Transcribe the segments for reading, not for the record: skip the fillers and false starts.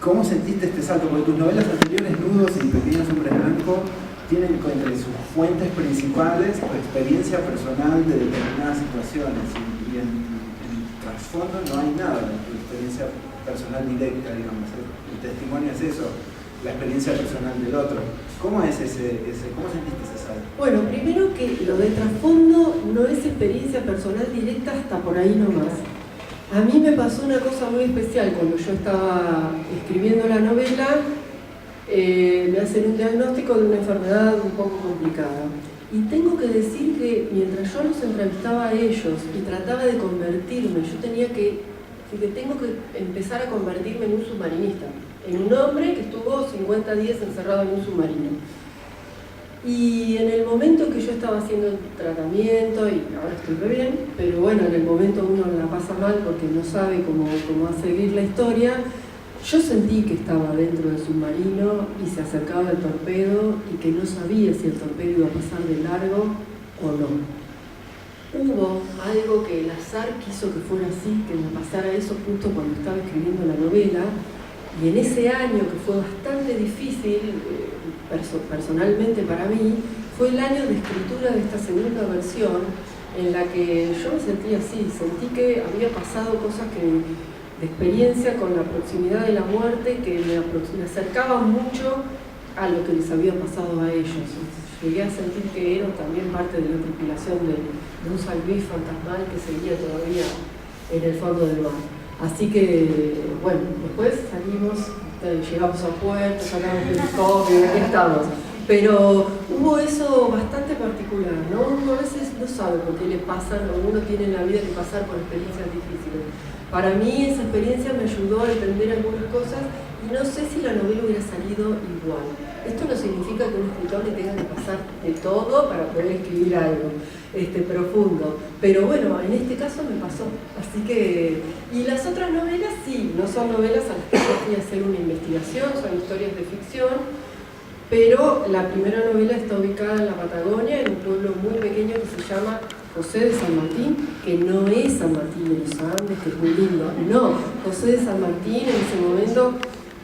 ¿cómo sentiste este salto? Porque tus novelas anteriores, Nudos y Pequeños Hombres Blancos, tienen entre sus fuentes principales tu experiencia personal de determinadas situaciones y en trasfondo no hay nada de tu experiencia personal directa, digamos. El testimonio es eso, la experiencia personal del otro. ¿Cómo es cómo sentiste ese salto? Bueno, primero que lo de trasfondo no es experiencia personal directa hasta por ahí nomás. A mí me pasó una cosa muy especial cuando yo estaba escribiendo la novela. Me hacen un diagnóstico de una enfermedad un poco complicada. Y tengo que decir que mientras yo los entrevistaba a ellos y trataba de convertirme, tengo que empezar a convertirme en un submarinista, en un hombre que estuvo 50 días encerrado en un submarino. Y en el momento que yo estaba haciendo el tratamiento, y ahora estoy re bien, pero bueno, en el momento uno la pasa mal porque no sabe cómo va a seguir la historia, yo sentí que estaba dentro del submarino y se acercaba el torpedo y que no sabía si el torpedo iba a pasar de largo o no. Hubo algo que el azar quiso que fuera así, que me pasara eso justo cuando estaba escribiendo la novela, y en ese año que fue bastante difícil personalmente para mí, fue el año de escritura de esta segunda versión en la que yo me sentí así, sentí que había pasado cosas de experiencia con la proximidad de la muerte que me acercaba mucho a lo que les había pasado a ellos. Llegué a sentir que era también parte de la tripulación de un San Luis fantasmal que seguía todavía en el fondo del mar. Así que, bueno, después salimos, llegamos a puerto, sacamos el telescopio, aquí estamos. Pero hubo eso bastante particular, ¿no? Uno a veces no sabe por qué le pasan, o uno tiene en la vida que pasar por experiencias difíciles. Para mí esa experiencia me ayudó a entender algunas cosas y no sé si la novela hubiera salido igual. Esto no significa que un escritor le tenga que pasar de todo para poder escribir algo profundo. Pero bueno, en este caso me pasó. Así que... Y las otras novelas sí, no son novelas a las que yo fui a hacer una investigación, son historias de ficción, pero la primera novela está ubicada en la Patagonia, en un pueblo muy pequeño que se llama José de San Martín, que no es San Martín de los Andes, que es muy lindo, no, José de San Martín. En ese momento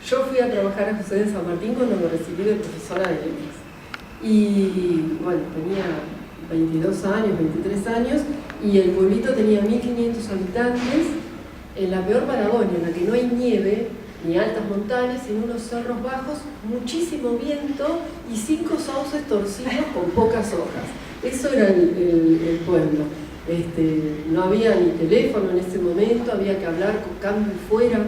yo fui a trabajar a José de San Martín cuando me recibí de profesora de letras. Y bueno, tenía 22 años, 23 años, y el pueblito tenía 1500 habitantes, en la peor Patagonia, en la que no hay nieve, ni altas montañas, sino unos cerros bajos, muchísimo viento y 5 sauces torcidos con pocas hojas. Eso era el pueblo. No había ni teléfono en ese momento, había que hablar con cambio fuera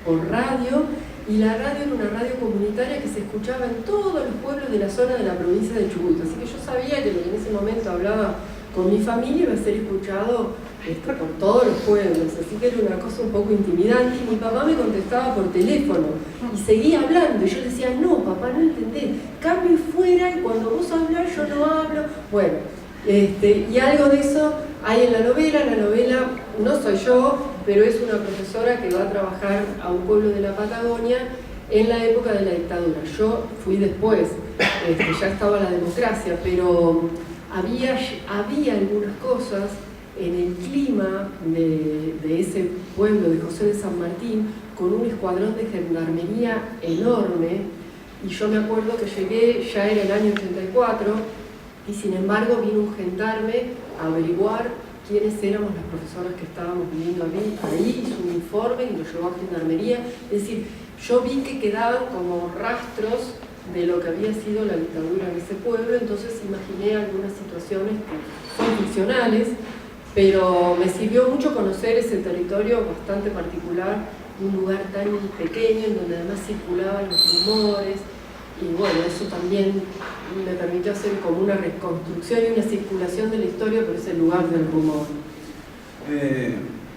por radio, y la radio era una radio comunitaria que se escuchaba en todos los pueblos de la zona de la provincia de Chubut. Así que yo sabía que lo que en ese momento hablaba con mi familia iba a ser escuchado por todos los pueblos, así que era una cosa un poco intimidante. Y mi papá me contestaba por teléfono y seguía hablando, y yo decía, no, papá, no entendés, cambio fuera y cuando vos hablás yo no hablo. Bueno, y algo de eso hay en la novela no soy yo, pero es una profesora que va a trabajar a un pueblo de la Patagonia en la época de la dictadura. Yo fui después, ya estaba la democracia, pero había algunas cosas en el clima de ese pueblo de José de San Martín, con un escuadrón de gendarmería enorme, y yo me acuerdo que llegué, ya era el año 84, y sin embargo vino un gendarme a averiguar quiénes éramos las profesoras que estábamos viviendo ahí, hizo un informe y lo llevó a gendarmería. Es decir, yo vi que quedaban como rastros de lo que había sido la dictadura en ese pueblo, entonces imaginé algunas situaciones que son ficcionales, pero me sirvió mucho conocer ese territorio bastante particular, un lugar tan pequeño en donde además circulaban los rumores, y bueno, eso también me permitió hacer como una reconstrucción y una circulación de la historia por ese lugar del rumor.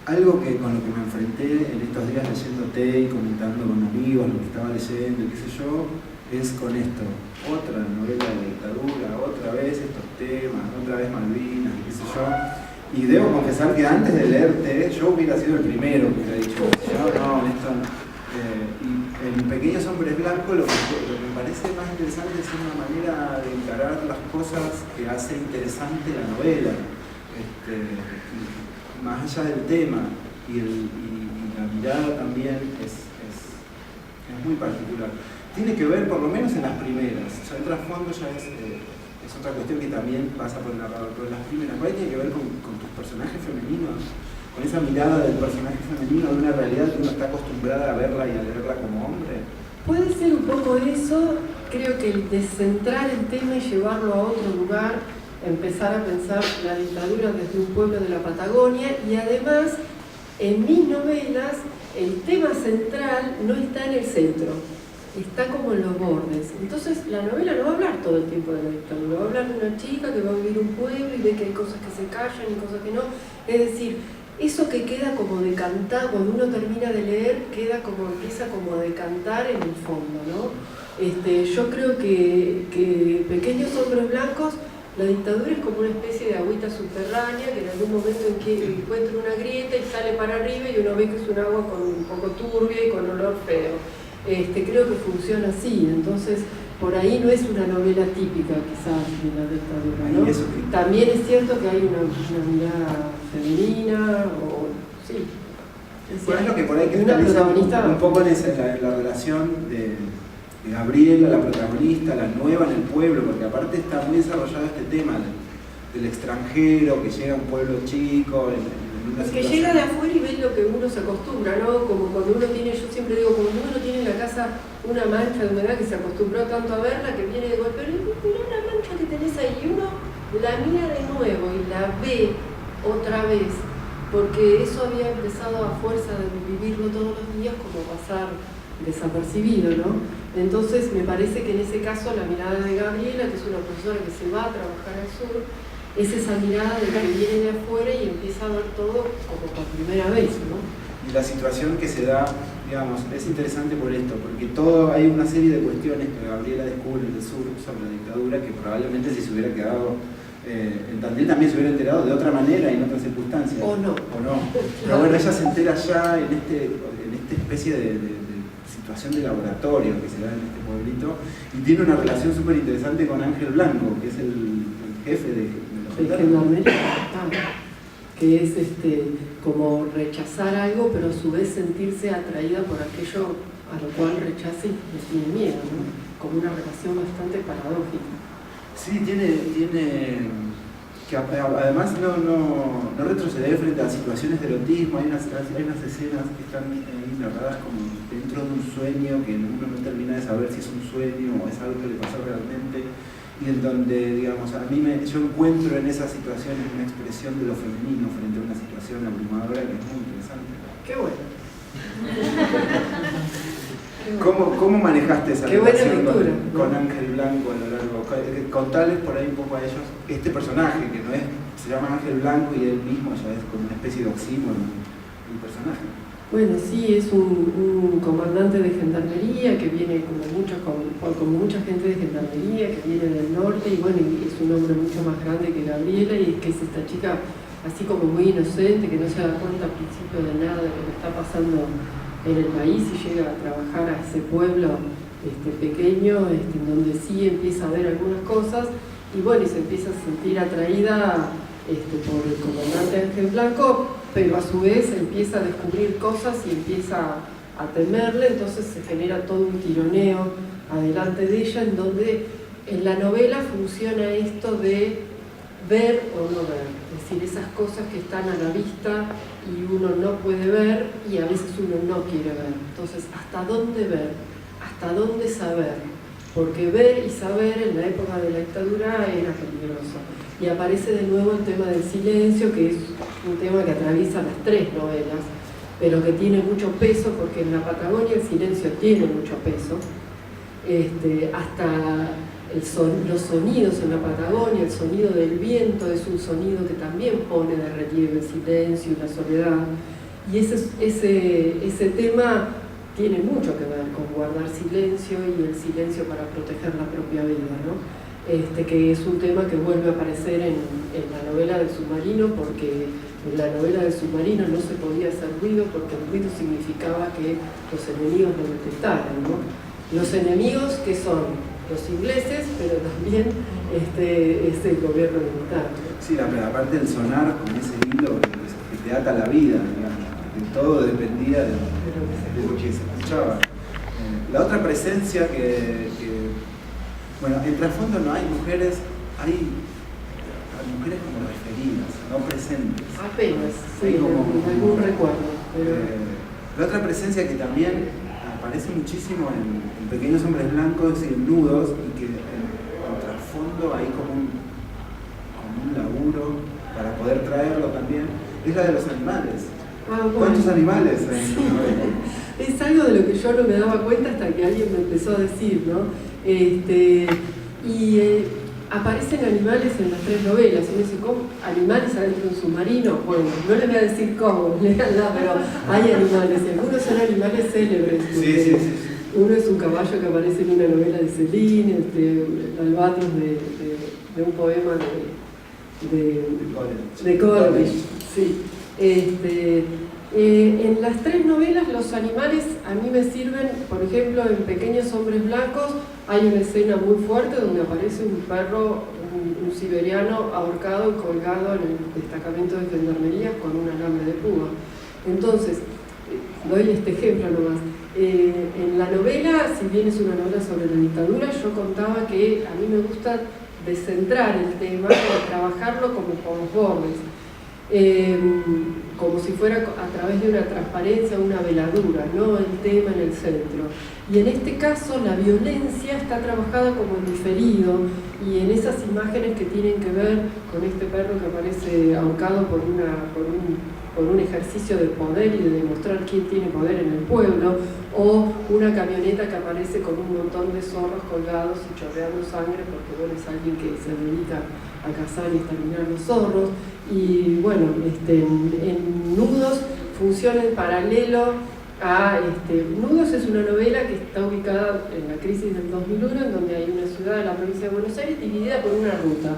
Algo que con lo que me enfrenté en estos días leyéndote y comentando con amigos lo que estaba leyendo, qué sé yo, es con esto, otra novela de dictadura, otra vez estos temas, otra vez Malvinas, qué sé yo. Y debo confesar que antes de leerte, yo hubiera sido el primero que hubiera dicho, no, esto no. Y en Pequeños Hombres Blancos lo que me parece más interesante es una manera de encarar las cosas que hace interesante la novela, más allá del tema, y la mirada también es muy muy particular. Tiene que ver, por lo menos en las primeras, o sea, el trasfondo ya es otra cuestión que también pasa por el narrador, pero las primeras, ¿cuál tiene que ver con tus personajes femeninos? Con esa mirada del personaje femenino de una realidad que uno está acostumbrada a verla y a leerla como hombre. Puede ser un poco eso, creo que el descentrar el tema y llevarlo a otro lugar, empezar a pensar la dictadura desde un pueblo de la Patagonia, y además en mis novelas el tema central no está en el centro, está como en los bordes. Entonces la novela no va a hablar todo el tiempo de la dictadura, va a hablar de una chica que va a vivir un pueblo y ve que hay cosas que se callan y cosas que no. Es decir, eso que queda como decantado, cuando uno termina de leer, empieza como a decantar en el fondo, ¿no? Yo creo que Pequeños Hombres Blancos, la dictadura es como una especie de agüita subterránea que en algún momento encuentra una grieta y sale para arriba y uno ve que es un agua un poco turbia y con olor feo. Creo que funciona así, entonces por ahí no es una novela típica quizás de la dictadura, ¿no? También es cierto que hay una mirada femenina, sí. Bueno, es lo que por ahí cristaliza un poco en la relación de Gabriela, la protagonista, la nueva en el pueblo, porque aparte está muy desarrollado este tema del extranjero que llega a un pueblo chico, que llega de afuera y ve lo que uno se acostumbra, ¿no? Como cuando uno tiene, yo siempre digo, cuando uno tiene en la casa una mancha de humedad que se acostumbró tanto a verla, que viene de golpe, mira la mancha que tenés ahí, y uno la mira de nuevo y la ve otra vez, porque eso había empezado a fuerza de vivirlo todos los días como pasar desapercibido, ¿no? Entonces me parece que en ese caso la mirada de Gabriela, que es una profesora que se va a trabajar al sur, es esa mirada de que viene de afuera y empieza a ver todo como por primera vez, ¿no? Y la situación que se da, digamos, es interesante por esto, porque hay una serie de cuestiones que Gabriela descubre en el sur sobre la dictadura que probablemente si se hubiera quedado en Tandil también se hubiera enterado de otra manera y en otras circunstancias. O no. Pero bueno, ella se entera ya en esta especie de situación de laboratorio que se da en este pueblito y tiene una relación súper interesante con Ángel Blanco, que es el jefe de gendarmería, que es como rechazar algo, pero a su vez sentirse atraída por aquello a lo cual rechaza y le tiene miedo, ¿no? Como una relación bastante paradójica. Sí, tiene que además no retroceder frente a situaciones de erotismo. Hay unas escenas que están ahí narradas como dentro de un sueño que uno no termina de saber si es un sueño o es algo que le pasó realmente, y en donde, digamos, yo encuentro en esas situaciones una expresión de lo femenino frente a una situación abrumadora que es muy interesante. ¡Qué bueno! ¿Cómo manejaste esa relación con ¿no? Ángel Blanco a lo largo? Contarles por ahí un poco a ellos este personaje que se llama Ángel Blanco y él mismo ya es como una especie de oxímoron el personaje. Bueno, sí, es un comandante de gendarmería que viene como mucha gente de gendarmería que viene del norte y bueno, es un hombre mucho más grande que Gabriela y que es esta chica así como muy inocente, que no se da cuenta al principio de nada de lo que está pasando en el país y llega a trabajar a ese pueblo pequeño en donde sí empieza a ver algunas cosas y bueno, y se empieza a sentir atraída por el comandante Ángel Blanco, pero a su vez empieza a descubrir cosas y empieza a temerle, entonces se genera todo un tironeo adelante de ella, en donde en la novela funciona esto de ver o no ver, es decir, esas cosas que están a la vista y uno no puede ver y a veces uno no quiere ver. Entonces, ¿hasta dónde ver? ¿Hasta dónde saber? Porque ver y saber en la época de la dictadura era peligroso. Y aparece de nuevo el tema del silencio, que es un tema que atraviesa las tres novelas, pero que tiene mucho peso, porque en la Patagonia el silencio tiene mucho peso. Hasta los sonidos en la Patagonia, el sonido del viento es un sonido que también pone de relieve el silencio y la soledad. Y ese tema tiene mucho que ver con guardar silencio y el silencio para proteger la propia vida, ¿no? Que es un tema que vuelve a aparecer en la novela del submarino, porque en la novela del submarino no se podía hacer ruido porque el ruido significaba que los enemigos lo detectaran, ¿no? Los enemigos que son los ingleses, pero también es el gobierno militar. Sí, aparte del sonar con ese hilo que te ata la vida, digamos, que todo dependía de lo que se escuchaba. La otra presencia bueno, en trasfondo no hay mujeres, hay mujeres como referidas, no presentes. Apenas, sí, algún recuerdo. Pero... la otra presencia que también aparece muchísimo en Pequeños Hombres Blancos y en Nudos, y que en trasfondo hay como un laburo para poder traerlo también, es la de los animales. Bueno. ¿Cuántos animales hay? Sí. Es algo de lo que yo no me daba cuenta hasta que alguien me empezó a decir, ¿no? Aparecen animales en las 3 novelas. Y uno dice, ¿cómo? ¿Animales adentro de un submarino? Bueno, no les voy a decir cómo, pero hay animales. Y algunos son animales célebres. Sí. Uno es un caballo que aparece en una novela de Celine, el albatros de un poema de Coleridge. Sí. En las 3 novelas los animales a mí me sirven, por ejemplo, en Pequeños Hombres Blancos hay una escena muy fuerte donde aparece un perro, un siberiano ahorcado y colgado en el destacamento de gendarmería con un alambre de púa. Entonces, doy este ejemplo nomás. En la novela, si bien es una novela sobre la dictadura, yo contaba que a mí me gusta descentrar el tema y trabajarlo como por los bordes. Como si fuera a través de una transparencia, una veladura, no el tema en el centro. Y en este caso la violencia está trabajada como en diferido, y en esas imágenes que tienen que ver con este perro que aparece ahorcado por un ejercicio de poder y de demostrar quién tiene poder en el pueblo, o una camioneta que aparece con un montón de zorros colgados y chorreando sangre porque bueno, es alguien que se dedica a cazar y exterminar los zorros. Y bueno, en Nudos funciona en paralelo a... Nudos es una novela que está ubicada en la crisis del 2001, en donde hay una ciudad de la provincia de Buenos Aires dividida por una ruta.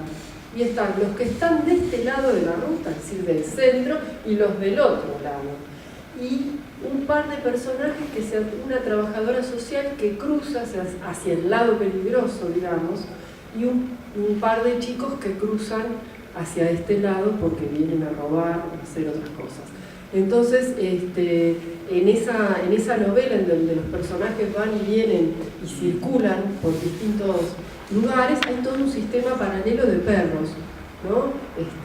Y están los que están de este lado de la ruta, es decir, del centro, y los del otro lado. Y un par de personajes, una trabajadora social que cruza hacia el lado peligroso, digamos, y un par de chicos que cruzan hacia este lado porque vienen a robar o a hacer otras cosas. Entonces, en esa novela en donde los personajes van y vienen y circulan por distintos lugares, hay todo un sistema paralelo de perros, ¿no?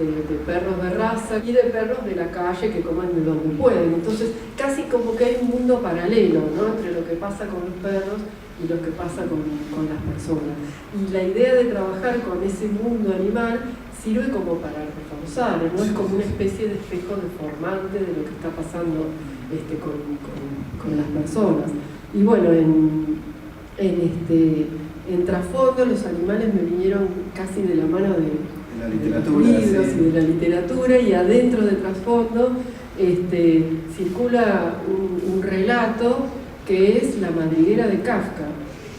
De perros de raza y de perros de la calle que coman de donde pueden. Entonces, casi como que hay un mundo paralelo, ¿no? Entre lo que pasa con los perros y lo que pasa con las personas. Y la idea de trabajar con ese mundo animal sirve como para reforzar, ¿no? Es como una especie de espejo deformante de lo que está pasando con las personas. Y bueno, en trasfondo los animales me vinieron casi de la mano de los libros y de la literatura, y adentro de trasfondo circula un relato que es La madriguera de Kafka.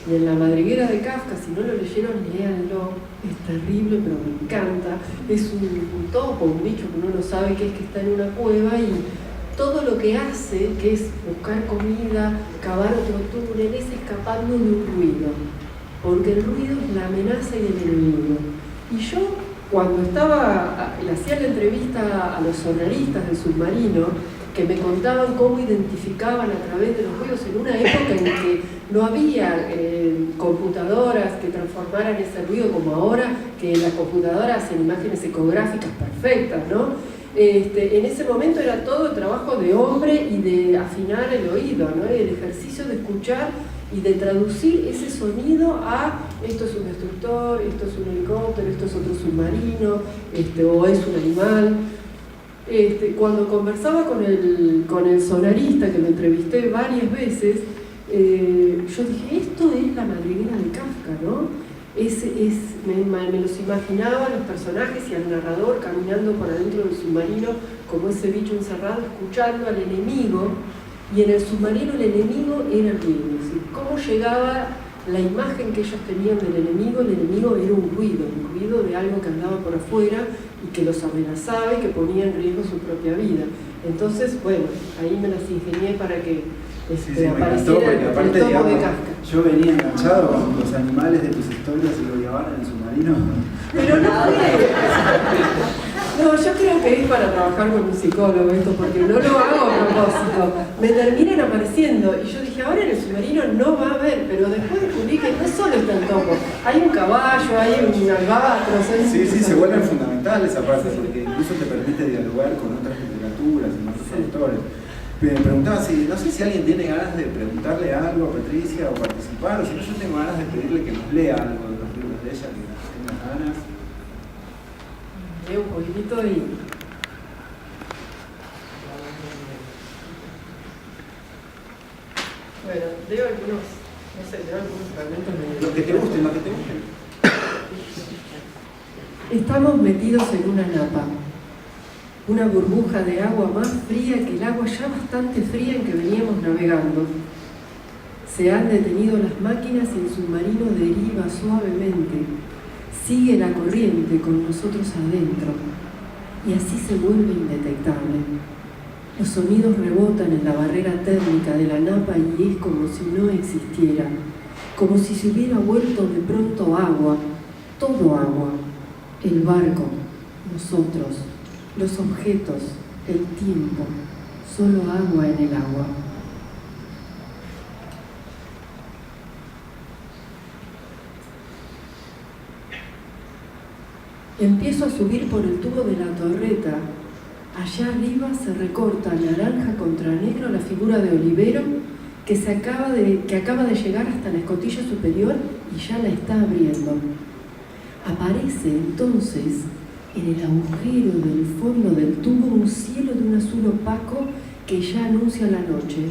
Y en La madriguera de Kafka, si no lo leyeron, léanlo, es terrible, pero me encanta. Es un topo, un bicho que uno no sabe qué es, que está en una cueva, y todo lo que hace, que es buscar comida, cavar otro túnel, es escapando de un ruido, porque el ruido es la amenaza y el enemigo. Y yo, cuando le hacía la entrevista a los sonaristas del submarino, que me contaban cómo identificaban a través de los ruidos en una época en que no había computadoras que transformaran ese ruido como ahora, que las computadoras hacen imágenes ecográficas perfectas, ¿no? En ese momento era todo trabajo de hombre y de afinar el oído, ¿no? El ejercicio de escuchar y de traducir ese sonido a esto es un destructor, esto es un helicóptero, esto es otro submarino, o es un animal. Cuando conversaba con el sonarista, que lo entrevisté varias veces, yo dije, esto es La madriguera de Kafka, ¿no? Me los imaginaba, los personajes y al narrador caminando por adentro del submarino como ese bicho encerrado, escuchando al enemigo, y en el submarino el enemigo era el ruido. Es decir, cómo llegaba la imagen que ellos tenían del enemigo. El enemigo era un ruido de algo que andaba por afuera y que los amenazaba y que ponía en riesgo su propia vida. Entonces, bueno, ahí me las ingenié para que apareciera el topo de Kafka. Yo venía enganchado con los animales de tus historias y lo llevaban en el submarino. Pero no fue. No, yo creo que es para trabajar con un psicólogo esto, porque no lo hago a propósito. Me terminan apareciendo y yo dije, ahora en el submarino no va a haber, pero después descubrí que no solo está el topo, hay un caballo, hay un albatros. Sí, se vuelven fundamentales esa parte, porque incluso te permite dialogar con otras literaturas y otros autores. Me preguntaba si, no sé si alguien tiene ganas de preguntarle algo a Patricia o participar, o si no, yo tengo ganas de pedirle que nos lea algo de los libros de ella, que tenga ganas. Leo un poquitito y... Bueno, leo algunos, no sé, leo algunos fragmentos de... Lo que te guste, lo que te guste. Estamos metidos en una napa. Una burbuja de agua más fría que el agua ya bastante fría en que veníamos navegando. Se han detenido las máquinas y el submarino deriva suavemente. Sigue la corriente con nosotros adentro. Y así se vuelve indetectable. Los sonidos rebotan en la barrera térmica de la napa y es como si no existiera. Como si se hubiera vuelto de pronto agua. Todo agua. El barco, nosotros, los objetos, el tiempo, solo agua en el agua. Empiezo a subir por el tubo de la torreta. Allá arriba se recorta naranja contra negro la figura de Olivero que acaba de llegar hasta la escotilla superior y ya la está abriendo. Aparece entonces en el agujero del fondo del tubo un cielo de un azul opaco que ya anuncia la noche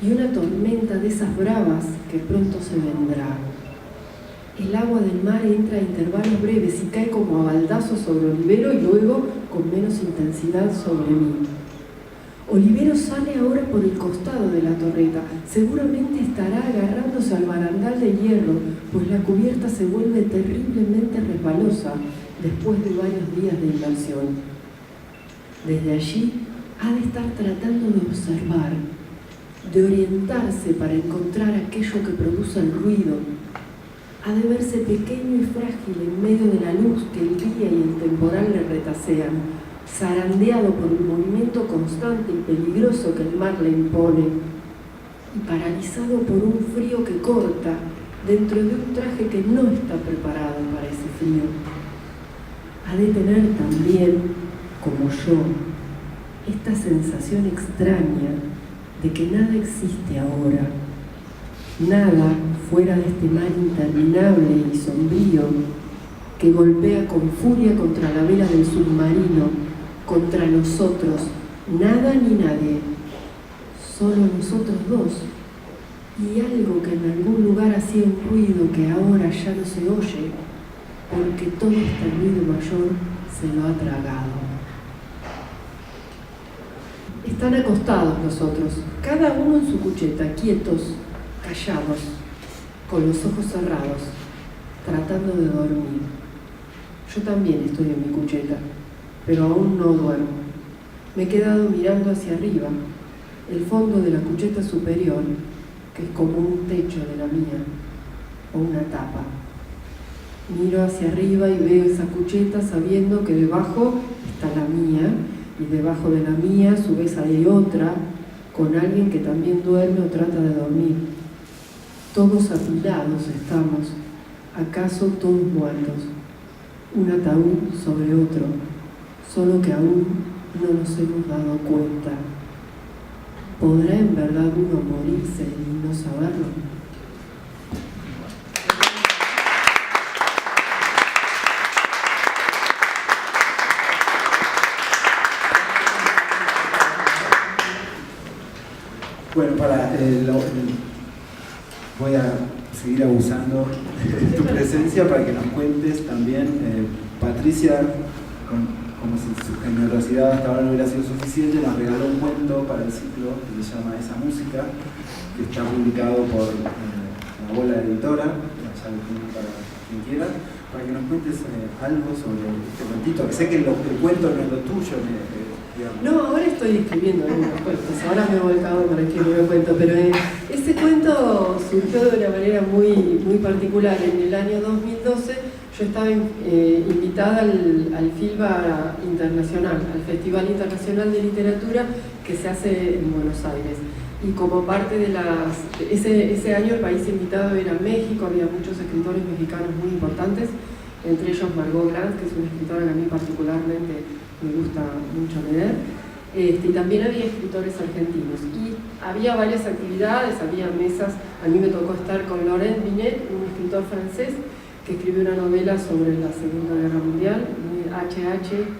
y una tormenta de esas bravas que pronto se vendrá. El agua del mar entra a intervalos breves y cae como a baldazos sobre Olivero y luego con menos intensidad sobre mí. Olivero sale ahora por el costado de la torreta. Seguramente estará agarrándose al barandal de hierro, pues la cubierta se vuelve terriblemente resbalosa después de varios días de inmersión. Desde allí ha de estar tratando de observar, de orientarse para encontrar aquello que produce el ruido. Ha de verse pequeño y frágil en medio de la luz que el día y el temporal le retasean, zarandeado por el movimiento constante y peligroso que el mar le impone, y paralizado por un frío que corta dentro de un traje que no está preparado para ese frío. Ha de tener también, como yo, esta sensación extraña de que nada existe ahora, nada fuera de este mar interminable y sombrío que golpea con furia contra la vela del submarino, contra nosotros, nada ni nadie, solo nosotros dos, y algo que en algún lugar hacía un ruido que ahora ya no se oye, porque todo este ruido mayor se lo ha tragado. Están acostados nosotros, cada uno en su cucheta, quietos, callados, con los ojos cerrados, tratando de dormir. Yo también estoy en mi cucheta, pero aún no duermo. Me he quedado mirando hacia arriba, el fondo de la cucheta superior, que es como un techo de la mía, o una tapa. Miro hacia arriba y veo esa cucheta sabiendo que debajo está la mía, y debajo de la mía a su vez hay otra, con alguien que también duerme o trata de dormir. Todos apilados estamos, acaso todos muertos, un ataúd sobre otro, solo que aún no nos hemos dado cuenta. ¿Podrá en verdad uno morirse y no saberlo? Bueno, voy a seguir abusando de tu presencia para que nos cuentes también, Patricia, como si su generosidad hasta ahora no hubiera sido suficiente, nos regaló un cuento para el ciclo que se llama Esa Música, que está publicado por la Bola Editora, ya lo tienen para quien quiera, para que nos cuentes algo sobre este cuentito, que sé que el cuento no es lo tuyo, digamos. No, ahora estoy escribiendo algunos cuentos, ahora me he volcado para escribir un cuento, pero ese cuento surgió de una manera muy particular. En el año 2012 yo estaba invitada al FILBA Internacional, al Festival Internacional de Literatura que se hace en Buenos Aires. Y como parte de ese año el país invitado era México, había muchos escritores mexicanos muy importantes, entre ellos Margot Glantz, que es una escritora que a mí particularmente me gusta mucho leer, y también había escritores argentinos. Y había varias actividades, había mesas, a mí me tocó estar con Laurent Binet, un escritor francés, que escribió una novela sobre la Segunda Guerra Mundial, HHDD.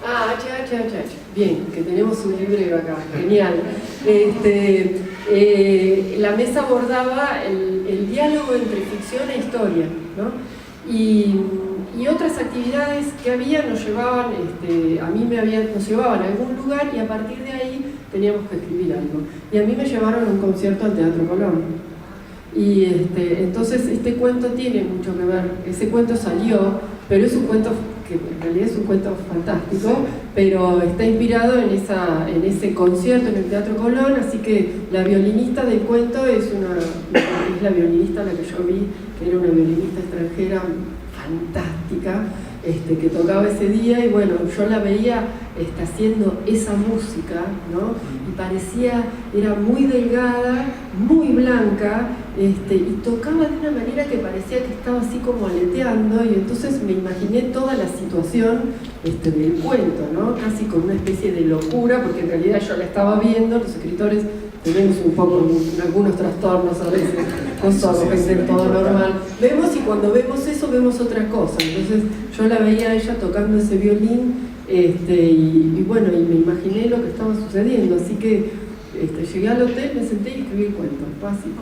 Ah, HHHH. Bien, que tenemos un librero acá, genial. La mesa abordaba el diálogo entre ficción e historia, ¿no? Y otras actividades que había nos llevaban, nos llevaban a algún lugar y a partir de ahí teníamos que escribir algo. Y a mí me llevaron a un concierto al Teatro Colón. Y entonces este cuento tiene mucho que ver, ese cuento salió, pero es un cuento que en realidad es un cuento fantástico, pero está inspirado en ese concierto en el Teatro Colón, así que la violinista del cuento es la violinista a la que yo vi, que era una violinista extranjera fantástica, que tocaba ese día, y bueno, yo la veía haciendo esa música, ¿no? Y era muy delgada, muy blanca, y tocaba de una manera que parecía que estaba así como aleteando, y entonces me imaginé toda la situación del cuento, ¿no? Casi con una especie de locura, porque en realidad yo la estaba viendo, los escritores tenemos un poco algunos trastornos a veces, no somos gente todo normal. Vemos y cuando vemos eso vemos otra cosa. Entonces yo la veía a ella tocando ese violín y bueno, y me imaginé lo que estaba sucediendo. Así que llegué al hotel, me senté y escribí el cuento. Fácil.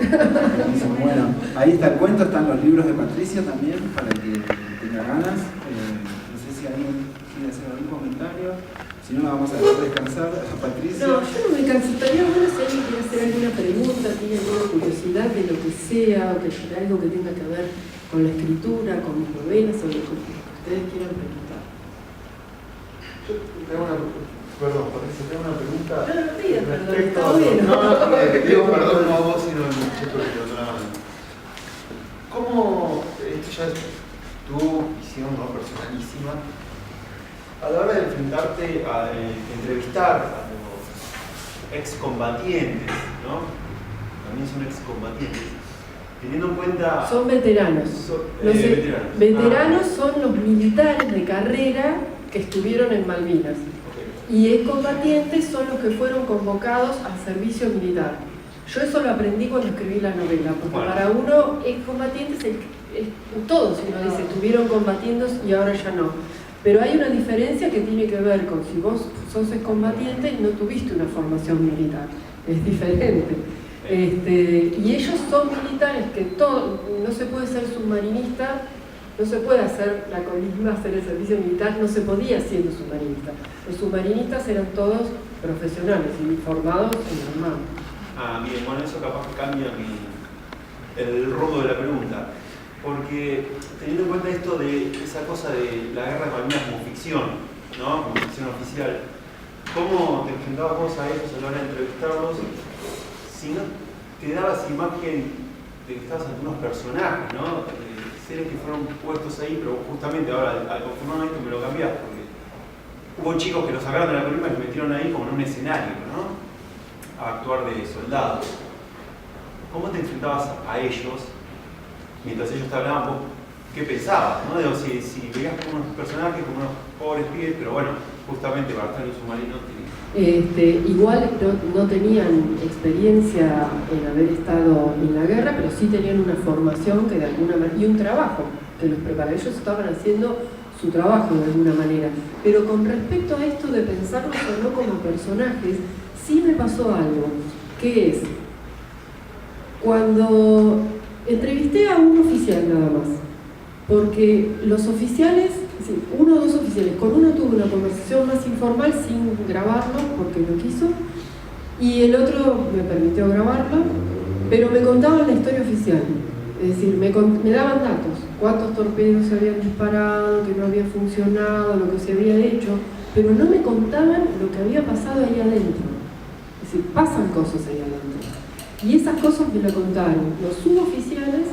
Bueno, ahí está el cuento, están los libros de Patricia también, para que tenga ganas. No sé si alguien quiere hacer algún comentario. Si no, vamos a dejar descansar a Patricia. No, yo no me canso. Estaría bueno si alguien quiere hacer alguna pregunta, tiene alguna curiosidad de lo que sea, o de algo que tenga que ver con la escritura, con mis novelas, o lo que ustedes quieran preguntar. Yo tengo perdón, Patricia, tengo una pregunta. No pidas perdón, respecto está bien. No, digo perdón, no a vos, sino al muchacho que tiró la mano. ¿Cómo, esto ya es tu visión, ¿no?, personalísima, a la hora de enfrentarte a entrevistar a los excombatientes, ¿no? También son excombatientes, teniendo en cuenta... Son veteranos. Veteranos son los militares de carrera que estuvieron en Malvinas. Okay. Y excombatientes son los que fueron convocados al servicio militar. Yo eso lo aprendí cuando escribí la novela, porque para uno excombatientes, todos uno dice, estuvieron combatiendo y ahora ya no. Pero hay una diferencia que tiene que ver con si vos sos excombatiente y no tuviste una formación militar. Es diferente. Y ellos son militares que no se puede ser submarinista, no se puede hacer la colisma, hacer el servicio militar, no se podía siendo submarinista. Los submarinistas eran todos profesionales y formados en la Armada. Ah, bien, bueno, eso capaz que cambia el rumbo de la pregunta. Porque teniendo en cuenta esto de esa cosa de la guerra de Malvinas como ficción, ¿no?, como ficción oficial, ¿cómo te enfrentabas vos a ellos a la hora de entrevistarlos si no te dabas imagen de que estabas ante unos personajes, ¿no?, seres que fueron puestos ahí, pero justamente ahora al confirmarme esto me lo cambiaste, porque hubo chicos que los sacaron de la colima y los metieron ahí como en un escenario, ¿no?, a actuar de soldados. ¿Cómo te enfrentabas a ellos? Mientras ellos te hablaban, vos, ¿qué pensabas? ¿No? Digo, si veías como unos personajes, como unos pobres pibes, pero bueno, justamente para estar en un submarino igual no tenían experiencia en haber estado en la guerra, pero sí tenían una formación que de alguna manera, y un trabajo que los preparaba. Ellos estaban haciendo su trabajo de alguna manera. Pero con respecto a esto de pensarlos o no como personajes, sí me pasó algo, que es cuando entrevisté a un oficial nada más, porque los oficiales, uno o dos oficiales, con uno tuve una conversación más informal sin grabarlo porque no quiso, y el otro me permitió grabarlo, pero me contaban la historia oficial, es decir, me daban datos, cuántos torpedos se habían disparado, que no había funcionado, lo que se había hecho, pero no me contaban lo que había pasado ahí adentro. Es decir, pasan cosas ahí adentro. Y esas cosas me lo contaron los suboficiales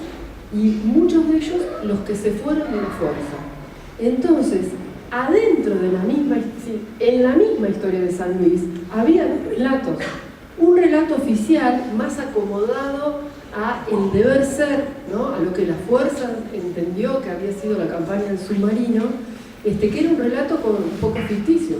y muchos de ellos los que se fueron de la fuerza. Entonces, adentro de en la misma historia de San Luis, había dos relatos. Un relato oficial más acomodado a el deber ser, ¿no? A lo que la fuerza entendió que había sido la campaña del submarino, que era un relato un poco ficticio.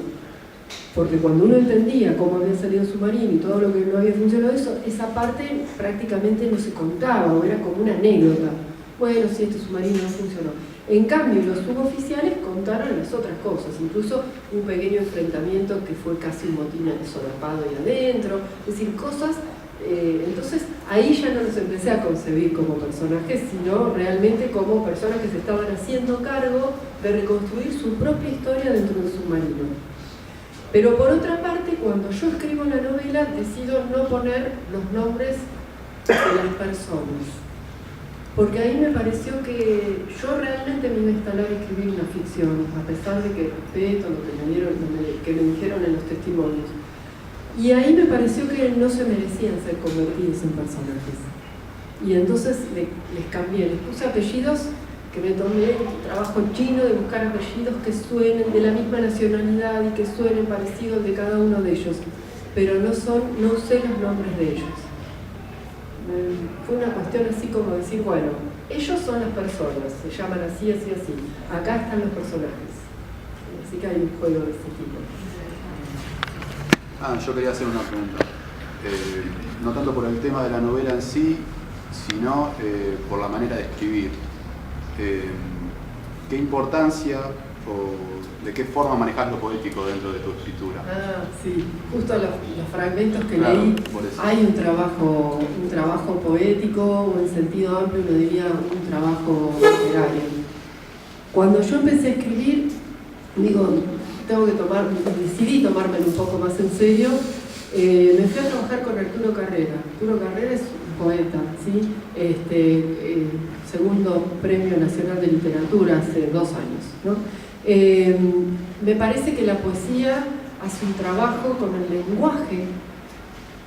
Porque cuando uno entendía cómo había salido el submarino y todo lo que no había funcionado, esa parte prácticamente no se contaba, o era como una anécdota. Bueno, sí, este submarino no funcionó. En cambio, los suboficiales contaron las otras cosas, incluso un pequeño enfrentamiento que fue casi un motín solapado ahí adentro, es decir, cosas. Entonces, ahí ya no los empecé a concebir como personajes, sino realmente como personas que se estaban haciendo cargo de reconstruir su propia historia dentro del submarino. Pero por otra parte, cuando yo escribo la novela, decido no poner los nombres de las personas. Porque ahí me pareció que yo realmente me iba a instalar a escribir una ficción, a pesar de que respeto lo que me dijeron en los testimonios. Y ahí me pareció que no se merecían ser convertidos en personajes. Y entonces les cambié, les puse apellidos que me tomé el trabajo chino de buscar apellidos que suenen de la misma nacionalidad y que suenen parecidos de cada uno de ellos, pero no sé los nombres de ellos. Fue una cuestión así como decir, bueno, ellos son las personas, se llaman así, así, así. Acá están los personajes. Así que hay un juego de ese tipo. Yo quería hacer una pregunta. No tanto por el tema de la novela en sí, sino por la manera de escribir. ¿Qué importancia o de qué forma manejas lo poético dentro de tu escritura? Sí, justo los fragmentos que leí, hay un trabajo poético, o en sentido amplio uno diría un trabajo literario. Cuando yo empecé a escribir, decidí tomármelo un poco más en serio. Me fui a trabajar con Arturo Carrera. Arturo Carrera es un poeta, ¿sí? Segundo Premio Nacional de Literatura hace 2 años, ¿no? Me parece que la poesía hace un trabajo con el lenguaje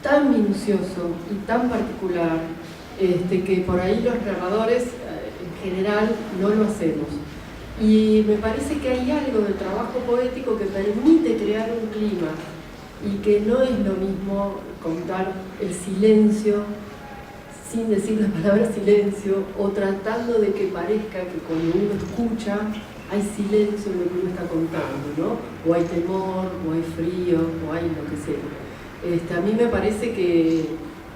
tan minucioso y tan particular que por ahí los narradores en general no lo hacemos. Y me parece que hay algo del trabajo poético que permite crear un clima y que no es lo mismo contar el silencio sin decir la palabra silencio, o tratando de que parezca que cuando uno escucha hay silencio en lo que uno está contando, ¿no? O hay temor, o hay frío, o hay lo que sea. A mí me parece que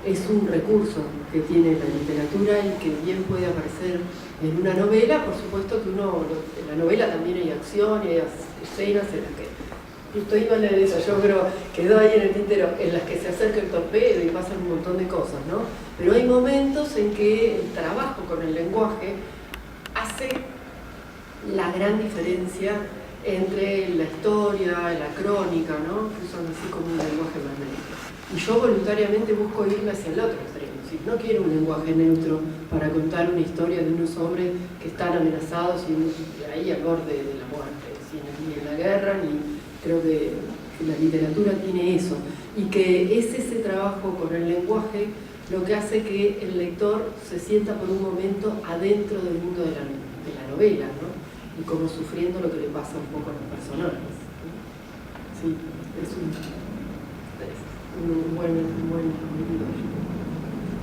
es un recurso que tiene la literatura y que bien puede aparecer en una novela. Por supuesto que en la novela también hay acción y hay escenas en las que justo iba a leer eso, yo creo quedó ahí en el tintero, en las que se acerca el torpedo y pasan un montón de cosas, ¿no? Pero hay momentos en que el trabajo con el lenguaje hace la gran diferencia entre la historia, la crónica, ¿no? Que son así como un lenguaje más neutro. Y yo voluntariamente busco irme hacia el otro extremo. Es decir, no quiero un lenguaje neutro para contar una historia de unos hombres que están amenazados y ahí al borde de la muerte, ni en la guerra, ni... Creo que la literatura tiene eso, y que es ese trabajo con el lenguaje lo que hace que el lector se sienta por un momento adentro del mundo de la novela, ¿no? Y como sufriendo lo que le pasa un poco a los personajes. Sí, es un buen libro.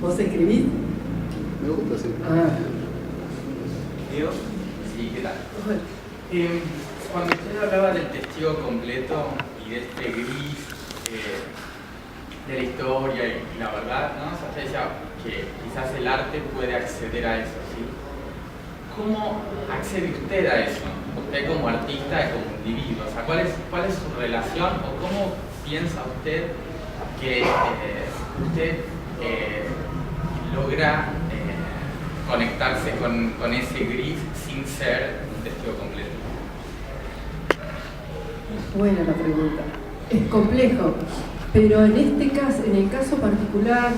¿Vos escribís? Me gusta, sí. ¿Diego? Sí, ¿qué tal? Cuando usted hablaba del testigo completo y de este gris de la historia y la verdad, ¿no? O sea, usted decía que quizás el arte puede acceder a eso, ¿sí? ¿Cómo accede usted a eso? Usted como artista y como individuo, o sea, ¿cuál es su relación o cómo piensa usted que usted logra conectarse con ese gris sin ser un testigo completo? Buena la pregunta. Es complejo, pero en el caso particular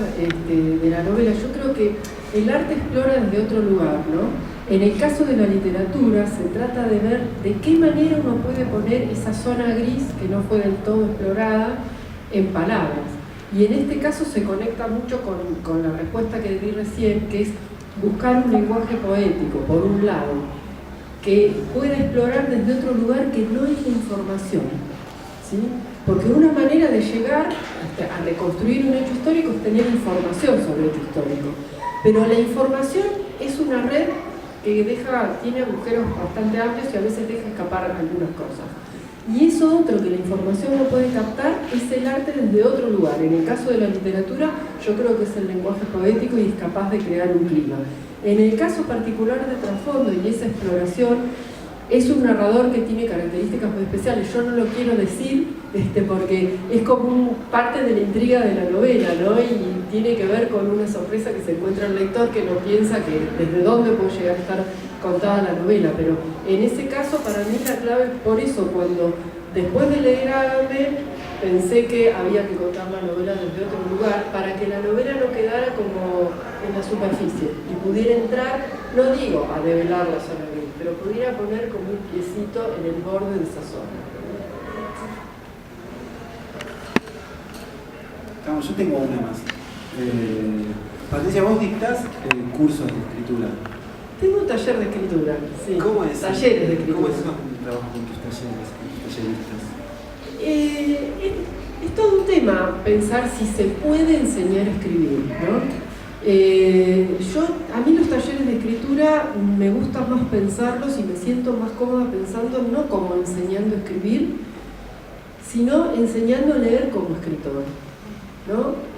de la novela, yo creo que el arte explora desde otro lugar, ¿no? En el caso de la literatura se trata de ver de qué manera uno puede poner esa zona gris que no fue del todo explorada en palabras. Y en este caso se conecta mucho con la respuesta que di recién, que es buscar un lenguaje poético, por un lado, que pueda explorar desde otro lugar que no es la información, ¿sí? Porque una manera de llegar a reconstruir un hecho histórico es tener información sobre el hecho histórico. Pero la información es una red que tiene agujeros bastante amplios y a veces deja escapar algunas cosas. Y eso otro que la información no puede captar es el arte desde otro lugar. En el caso de la literatura, yo creo que es el lenguaje poético y es capaz de crear un clima. En el caso particular de Trasfondo y esa exploración, es un narrador que tiene características muy especiales. Yo no lo quiero decir porque es como parte de la intriga de la novela, ¿no? Y tiene que ver con una sorpresa que se encuentra el lector que no piensa que desde dónde puede llegar a estar contada la novela. Pero en ese caso, para mí la clave, por eso cuando después de leer Ágame, pensé que había que contar la novela desde otro lugar para que la novela no quedara como en la superficie y pudiera entrar, no digo a develarla solamente, pero pudiera poner como un piecito en el borde de esa zona. Yo tengo una más. Patricia, vos dictás cursos de escritura. Tengo un taller de escritura, sí. ¿Cómo es? Talleres de escritura. ¿Cómo es eso un trabajo con tus talleres, con tus talleristas? Es todo un tema pensar si se puede enseñar a escribir, ¿no? A mí los talleres de escritura me gusta más pensarlos y me siento más cómoda pensando no como enseñando a escribir, sino enseñando a leer como escritor, ¿no?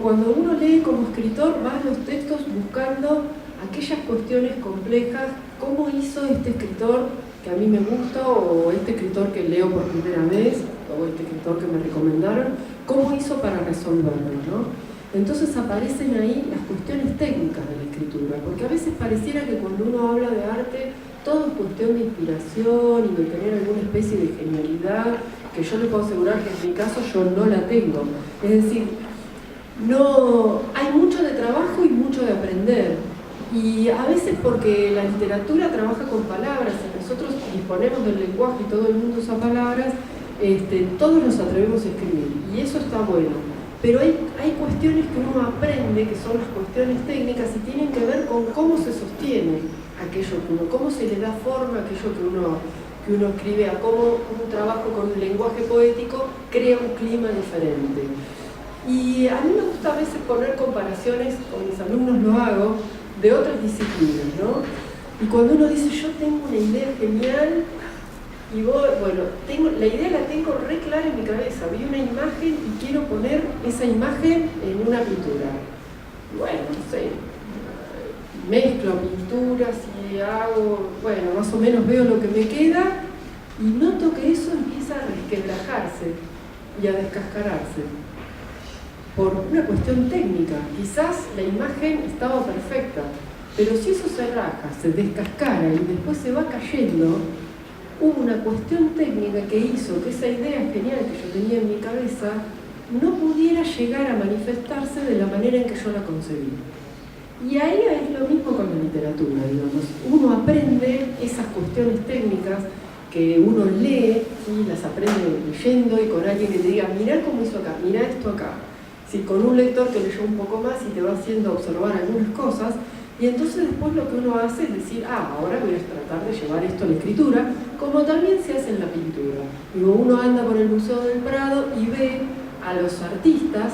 Cuando uno lee como escritor va a los textos buscando aquellas cuestiones complejas, cómo hizo este escritor que a mí me gusta, o este escritor que leo por primera vez, o este escritor que me recomendaron, cómo hizo para resolverlo, ¿no? Entonces aparecen ahí las cuestiones técnicas de la escritura, porque a veces pareciera que cuando uno habla de arte todo es cuestión de inspiración y de tener alguna especie de genialidad, que yo le puedo asegurar que en mi caso yo no la tengo. Es decir, no, hay mucho de trabajo y mucho de aprender. Y a veces porque la literatura trabaja con palabras, y nosotros disponemos del lenguaje y todo el mundo usa palabras, todos nos atrevemos a escribir, y eso está bueno. Pero hay cuestiones que uno aprende, que son las cuestiones técnicas, y tienen que ver con cómo se sostiene aquello que uno, cómo se le da forma a aquello que uno escribe, a cómo un trabajo con un lenguaje poético crea un clima diferente. Y a mí me gusta a veces poner comparaciones, con mis alumnos lo hago, de otras disciplinas, ¿no? Y cuando uno dice, yo tengo una idea genial, y la idea la tengo re clara en mi cabeza, vi una imagen y quiero poner esa imagen en una pintura. Bueno, no sé, mezclo pinturas y hago, más o menos veo lo que me queda y noto que eso empieza a resquebrajarse y a descascararse. Por una cuestión técnica, quizás la imagen estaba perfecta, pero si eso se raja, se descascara y después se va cayendo, hubo una cuestión técnica que hizo que esa idea genial que yo tenía en mi cabeza no pudiera llegar a manifestarse de la manera en que yo la concebí. Y ahí es lo mismo con la literatura, digamos. Uno aprende esas cuestiones técnicas que uno lee, ¿sí? Las aprende leyendo y con alguien que te diga, mirá cómo hizo acá, mirá esto acá. ¿Sí? Con un lector que leyó un poco más y te va haciendo observar algunas cosas, y entonces después lo que uno hace es decir, ahora voy a tratar de llevar esto a la escritura, como también se hace en la pintura. Digo, uno anda por el Museo del Prado y ve a los artistas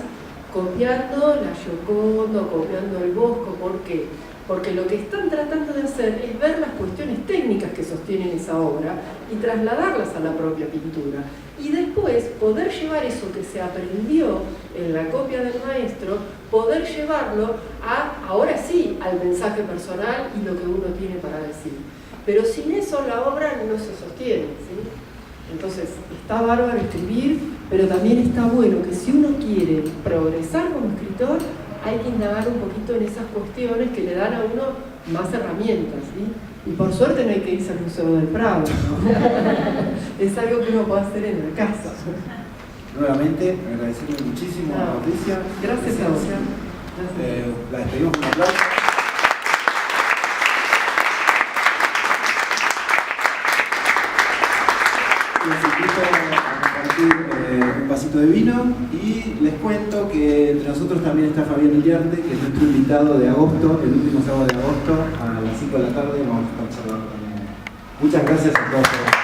copiando la Gioconda, copiando el Bosco. ¿Por qué? Porque lo que están tratando de hacer es ver las cuestiones técnicas que sostienen esa obra y trasladarlas a la propia pintura. Y después poder llevar eso que se aprendió en la copia del maestro, poder llevarlo ahora sí, al mensaje personal y lo que uno tiene para decir. Pero sin eso la obra no se sostiene, ¿sí? Entonces, está bárbaro escribir, pero también está bueno que si uno quiere progresar como escritor, hay que indagar un poquito en esas cuestiones que le dan a uno más herramientas, ¿sí? Y por suerte no hay que irse al Museo del Prado, ¿no? Es algo que uno puede hacer en la casa. Nuevamente, agradecerle muchísimo a Patricia. Gracias a vos. La despedimos con un aplauso. Les invito a compartir un paseo vasito de vino y les cuento que entre nosotros también está Fabián Iriarte, que es nuestro invitado de agosto, el último sábado de agosto, a las 5 de la tarde, y vamos a estar charlando también. Muchas gracias a todos.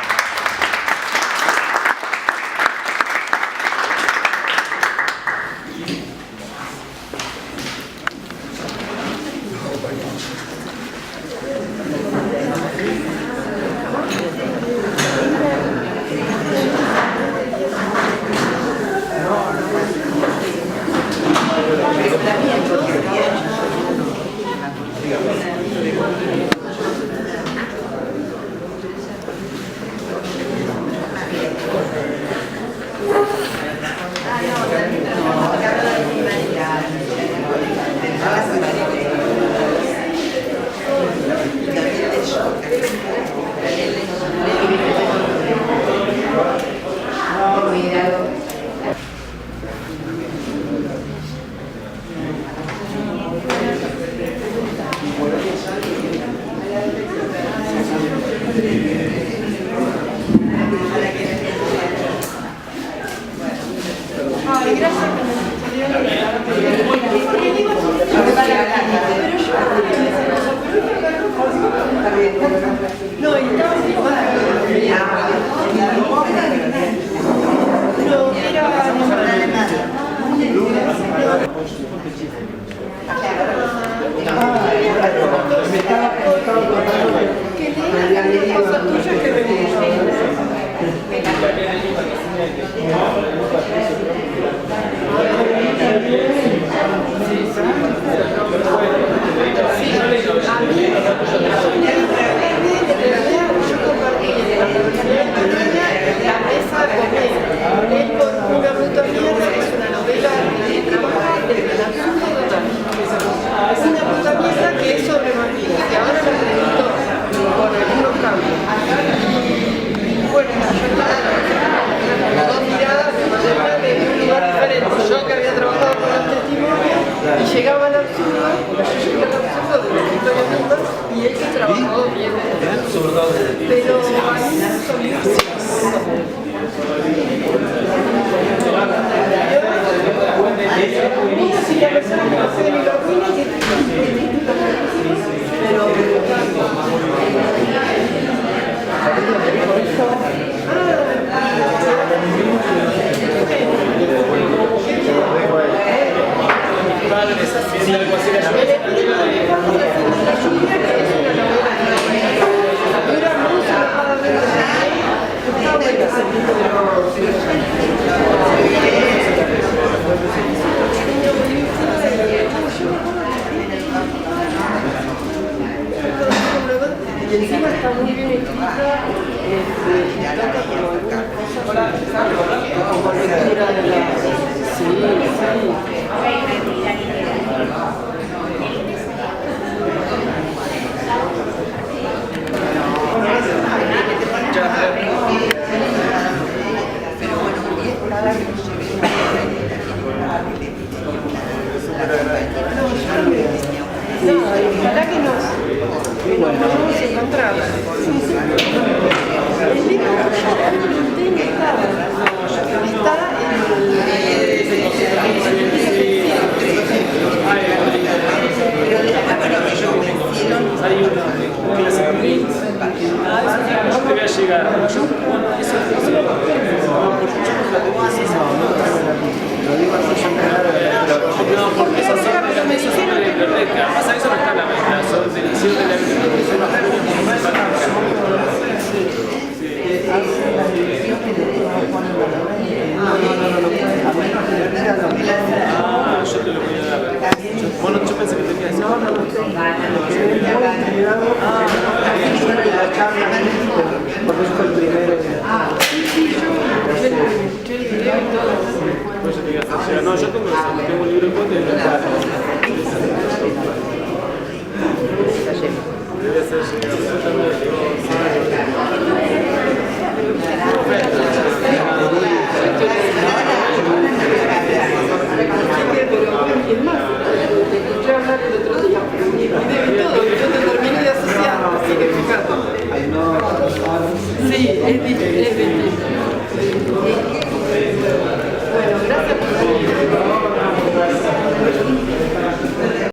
Sí, sí.